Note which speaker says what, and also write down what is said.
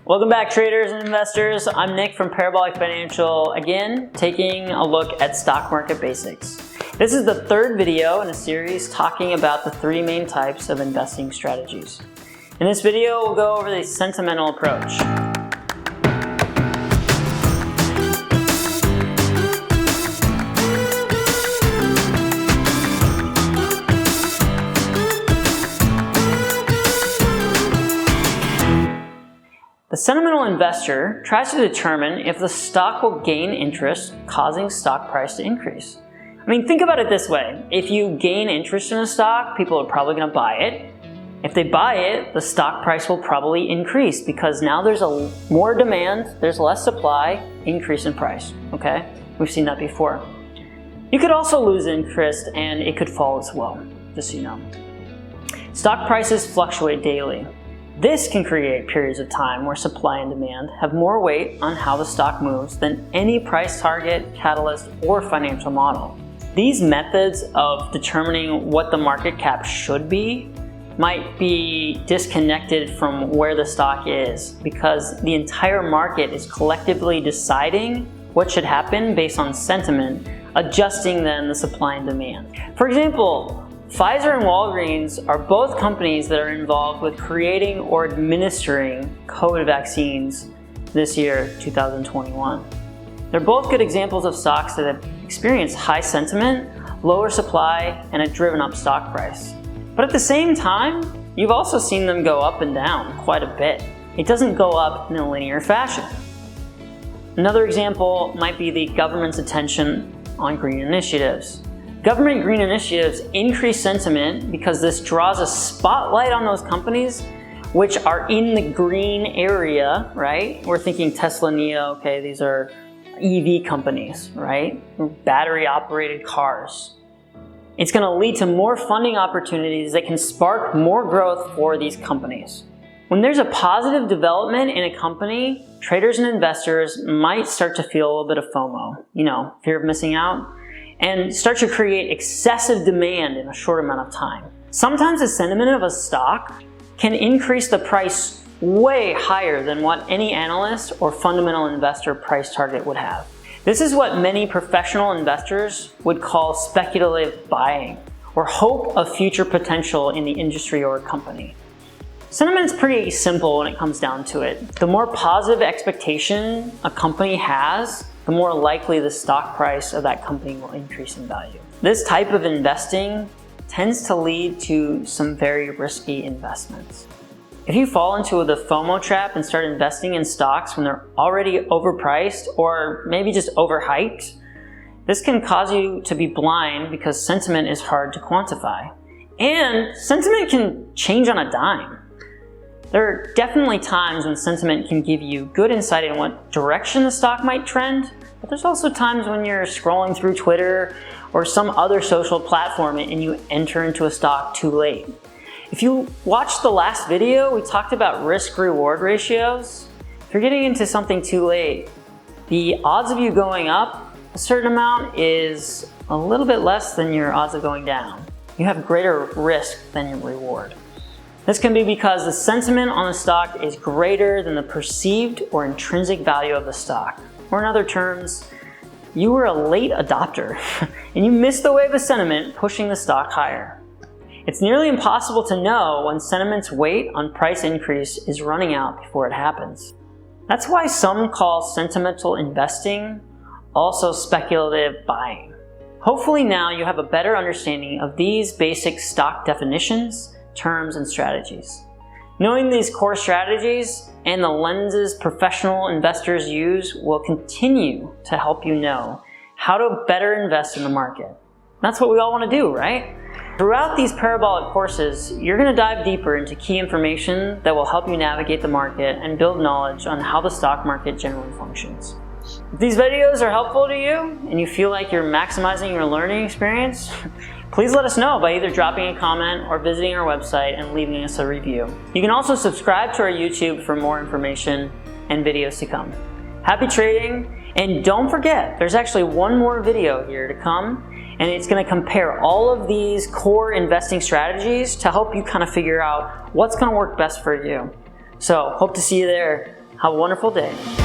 Speaker 1: Welcome back, traders and investors. I'm Nick from Parabolic Financial, again taking a look at stock market basics. This is the third video in a series talking about the three main types of investing strategies. In this video, we'll go over the sentimental approach. The sentimental investor tries to determine if the stock will gain interest, causing stock price to increase. I mean, think about it this way. If you gain interest in a stock, people are probably going to buy it. If they buy it, the stock price will probably increase because now there's more demand, there's less supply, increase in price, okay? We've seen that before. You could also lose interest and it could fall as well, just so you know. Stock prices fluctuate daily. This can create periods of time where supply and demand have more weight on how the stock moves than any price target, catalyst, or financial model. These methods of determining what the market cap should be might be disconnected from where the stock is because the entire market is collectively deciding what should happen based on sentiment, adjusting then the supply and demand. For example, Pfizer and Walgreens are both companies that are involved with creating or administering COVID vaccines this year, 2021. They're both good examples of stocks that have experienced high sentiment, lower supply, and a driven up stock price. But at the same time, you've also seen them go up and down quite a bit. It doesn't go up in a linear fashion. Another example might be the government's attention on green initiatives. Government green initiatives increase sentiment because this draws a spotlight on those companies which are in the green area, right? We're thinking Tesla, NIO, okay, these are EV companies, right? Battery operated cars. It's going to lead to more funding opportunities that can spark more growth for these companies. When there's a positive development in a company, traders and investors might start to feel a little bit of FOMO, fear of missing out, and start to create excessive demand in a short amount of time. Sometimes the sentiment of a stock can increase the price way higher than what any analyst or fundamental investor price target would have. This is what many professional investors would call speculative buying, or hope of future potential in the industry or company. Sentiment is pretty simple when it comes down to it. The more positive expectation a company has, the more likely the stock price of that company will increase in value. This type of investing tends to lead to some very risky investments. If you fall into the FOMO trap and start investing in stocks when they're already overpriced or maybe just overhyped, this can cause you to be blind because sentiment is hard to quantify. And sentiment can change on a dime. There are definitely times when sentiment can give you good insight in what direction the stock might trend, but there's also times when you're scrolling through Twitter or some other social platform and you enter into a stock too late. If you watched the last video, we talked about risk-reward ratios. If you're getting into something too late, the odds of you going up a certain amount is a little bit less than your odds of going down. You have greater risk than your reward. This can be because the sentiment on the stock is greater than the perceived or intrinsic value of the stock. Or in other terms, you were a late adopter and you missed the wave of sentiment pushing the stock higher. It's nearly impossible to know when sentiment's weight on price increase is running out before it happens. That's why some call sentimental investing also speculative buying. Hopefully now you have a better understanding of these basic stock definitions, terms, and strategies. Knowing these core strategies and the lenses professional investors use will continue to help you know how to better invest in the market. That's what we all want to do, right? Throughout these parabolic courses, you're going to dive deeper into key information that will help you navigate the market and build knowledge on how the stock market generally functions. If these videos are helpful to you and you feel like you're maximizing your learning experience, please let us know by either dropping a comment or visiting our website and leaving us a review. You can also subscribe to our YouTube for more information and videos to come. Happy trading, and don't forget, there's actually one more video here to come, and it's going to compare all of these core investing strategies to help you kind of figure out what's going to work best for you. So, hope to see you there. Have a wonderful day.